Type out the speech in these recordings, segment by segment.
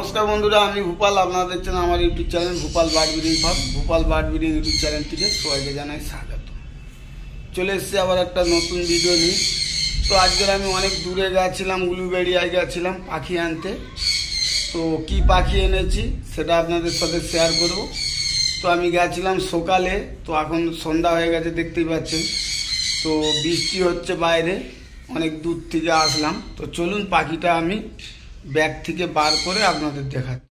নমস্কার বন্ধুরা, আমি ভূপাল। আপনারা দেখছেন আমার YouTube channel Bhopal bird breeding farm. Bhopal bird breeding YouTube চ্যানেলটিকে সবাইকে জানাই স্বাগত। চলে এসেছি আবার একটা নতুন ভিডিও নিয়ে। তো আজকের আমি অনেক দূরে গেছিলাম, উলুবেড়িয়ায় গেছিলাম পাখি আনতে। তো কি পাখি এনেছি সেটা আপনাদের সাথে শেয়ার করব। তো আমি গেছিলাম সকালে, তো এখন সন্ধ্যা হয়ে গেছে দেখতেই পাচ্ছেন। তো বৃষ্টি হচ্ছে বাইরে, অনেক দূর থেকে আসলাম। তো চলুন পাখিটা আমি ব্যাগ থেকে বার করে আপনাদের দেখাচ্ছি।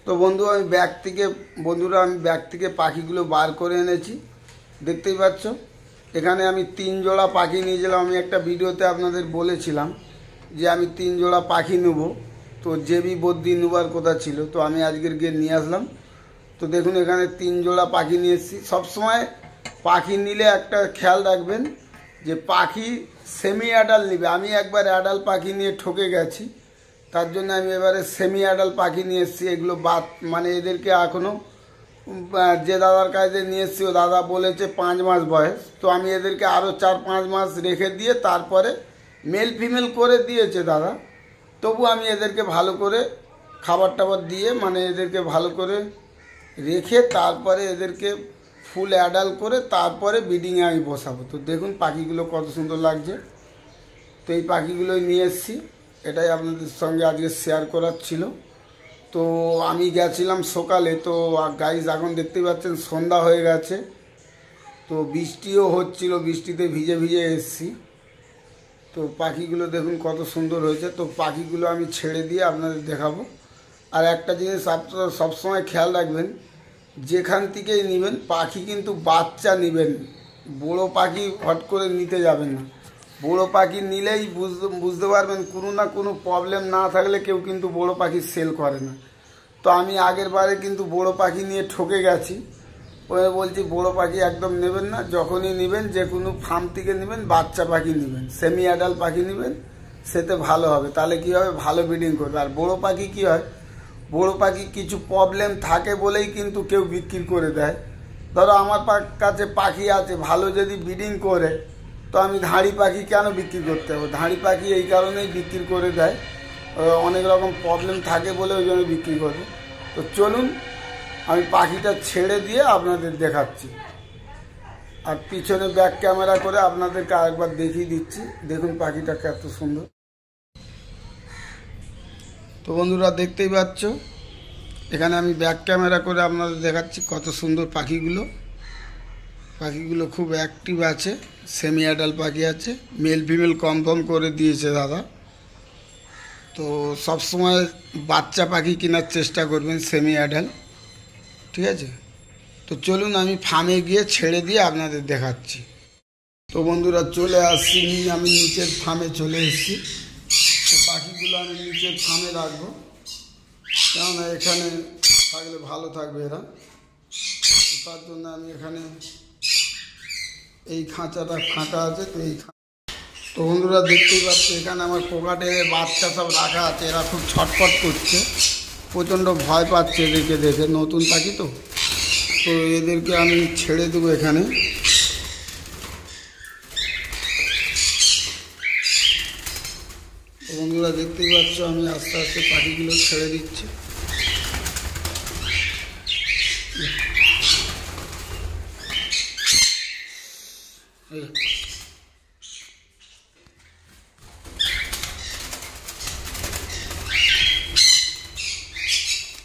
তো বন্ধুরা আমি ব্যাগ থেকে পাখিগুলো বার করে এনেছি, দেখতেই পাচ্ছ। এখানে আমি 3 জোড়া পাখি নিয়েছিলাম। আমি একটা ভিডিওতে আপনাদের বলেছিলাম যে আমি 3 জোড়া পাখি নেব। তো জেবি বদ্রি নেবার কথা ছিল, তো আমি আজকের গিয়ে নিয়ে আসলাম। তো দেখুন এখানে 3 জোড়া পাখি নিয়ে এসেছি। সবসময় পাখি নিলে একটা খেয়াল রাখবেন যে পাখি সেমি অ্যাডাল নেবে। আমি একবার অ্যাডাল পাখি নিয়ে ঠকে গেছি, তার জন্য আমি এবারে সেমি অ্যাডাল পাখি নিয়ে এসেছি। এগুলো মানে এদেরকে এখনও যে দাদার কাছে নিয়ে এসেছি ও দাদা বলেছে 5 মাস বয়স। তো আমি এদেরকে আরও 4-5 মাস রেখে দিয়ে তারপরে মেল ফিমেল করে দিয়েছে দাদা। তবু আমি এদেরকে ভালো করে খাবার টাবার দিয়ে মানে এদেরকে ভালো করে রেখে তারপরে এদেরকে ফুল অ্যাডাল করে তারপরে ব্রিডিংয়ে আমি বসাবো। তো দেখুন পাখিগুলো কত সুন্দর লাগছে। তো এই পাখিগুলোই নিয়ে এসেছি, এটাই আপনাদের সঙ্গে আজকে শেয়ার করার ছিল। তো আমি গেছিলাম সকালে, তো গাইস এখন দেখতেই পাচ্ছেন সন্ধ্যা হয়ে গেছে। তো বৃষ্টিও হচ্ছিল, বৃষ্টিতে ভিজে ভিজে এসেছি। তো পাখিগুলো দেখুন কত সুন্দর হয়েছে। তো পাখিগুলো আমি ছেড়ে দিয়ে আপনাদের দেখাবো। আর একটা জিনিস আপনারা সবসময় খেয়াল রাখবেন, যেখান থেকেই নেবেন পাখি কিন্তু বাচ্চা নেবেন। বড় পাখি হট করে নিতে যাবেন না। বড় পাখি নিলেই বুঝতে পারবেন কোনো না কোনো প্রবলেম না থাকলে কেউ কিন্তু বড় পাখি সেল করে না। তো আমি আগের বারে কিন্তু বড় পাখি নিয়ে ঠকে গেছি। ওই বলছি বড় পাখি একদম নেবেন না। যখনই নেবেন যে কোনো ফার্ম থেকে নেবেন বাচ্চা পাখি নেবেন, সেমি অ্যাডাল পাখি নেবেন, সেতে ভালো হবে। তাহলে কী হবে, ভালো ব্রিডিং করবে। আর বড় পাখি কী হয়, বড় পাখি কিছু প্রবলেম থাকে বলেই কিন্তু কেউ বিক্রি করে দেয়। ধরো আমার কাছে পাখি আছে ভালো, যদি ব্রিডিং করে তো আমি ধাড়ি পাখি কেন বিক্রি করতে হবে? ধাড়ি পাখি এই কারণেই বিক্রি করে দেয়, অনেক রকম প্রবলেম থাকে বলে ওই জন্য বিক্রি করে। তো চলুন আমি পাখিটা ছেড়ে দিয়ে আপনাদের দেখাচ্ছি। আর পিছনে ব্যাক ক্যামেরা করে আপনাদেরকে আরেকবার দেখিয়ে দিচ্ছি। দেখুন পাখিটা কত সুন্দর। তো বন্ধুরা দেখতেই পাচ্ছ, এখানে আমি ব্যাক ক্যামেরা করে আপনাদের দেখাচ্ছি কত সুন্দর পাখিগুলো। পাখিগুলো খুব অ্যাক্টিভ আছে, সেমি অ্যাডাল পাখি আছে, মেল ফিমেল কনফার্ম করে দিয়েছে দাদা। তো সবসময় বাচ্চা পাখি কেনার চেষ্টা করবেন সেমি অ্যাডাল, ঠিক আছে? তো চলুন আমি ফার্মে গিয়ে ছেড়ে দিয়ে আপনাদের দেখাচ্ছি। তো বন্ধুরা চলে আসছি, আমি নিচের ফার্মে চলে এসেছি। তো পাখিগুলো আমি নিচের ফার্মে রাখবো, কেননা এখানে থাকলে ভালো থাকবে এরা। তার জন্য আমি এখানে এই খাঁচাটা ফাঁকা আছে। তো বন্ধুরা দেখতেই পাচ্ছি এখানে আমার কোকাটের বাচ্চা সব রাখা আছে। এরা খুব ছটফট করছে, প্রচণ্ড ভয় পাচ্ছে এদেরকে দেখে, নতুন পাখি তো। তো এদেরকে আমি ছেড়ে দেবো এখানে। বন্ধুরা দেখতেই পাচ্ছ আমি আস্তে আস্তে পাখিগুলো ছেড়ে দিচ্ছি।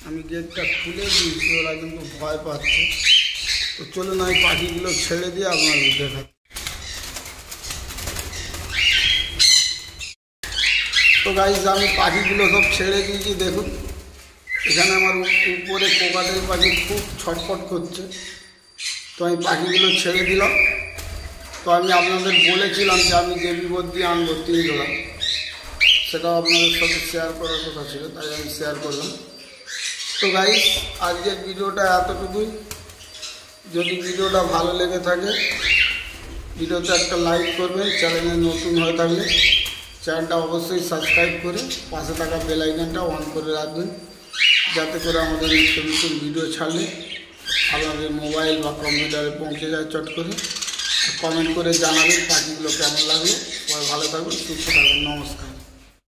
আমি গেটটা খুলে দিয়েছি, ওরা কিন্তু ভয় পাচ্ছে। তো চলুন আমি পাখিগুলো ছেড়ে দিয়ে আপনাদের দেখাচ্ছি। তো গাইস আমি পাখিগুলো সব ছেড়ে দিয়েছি। দেখুন এখানে আমার উপরে কোকাটেল পাখি খুব ছটফট করছে। তো আমি পাখিগুলো ছেড়ে দিলাম। তো আমি আপনাদের বলেছিলাম যে আমি জেবি বদ্রি আনবো 3 জোড়া, সেটাও আপনাদের সাথে শেয়ার করার কথা ছিল, তাই আমি শেয়ার করলাম। তো গাইস আজকের ভিডিওটা এতটুকুই। যদি ভিডিওটা ভালো লেগে থাকে ভিডিওতে একটা লাইক করবেন, চ্যানেলে নতুন হয়ে থাকলে চ্যানেলটা অবশ্যই সাবস্ক্রাইব করে পাশে থাকা বেল আইকনটা অন করে রাখবেন, যাতে করে আমাদের নিত্য নতুন ভিডিও ছাড়লে আপনাদের মোবাইল বা কম্পিউটারে পৌঁছে যায় চট করে। কমেন্ট করে জানাবেন পাখিগুলো কেমন লাগলো। সবাই ভালো থাকবেন, সুস্থ থাকবেন। নমস্কার।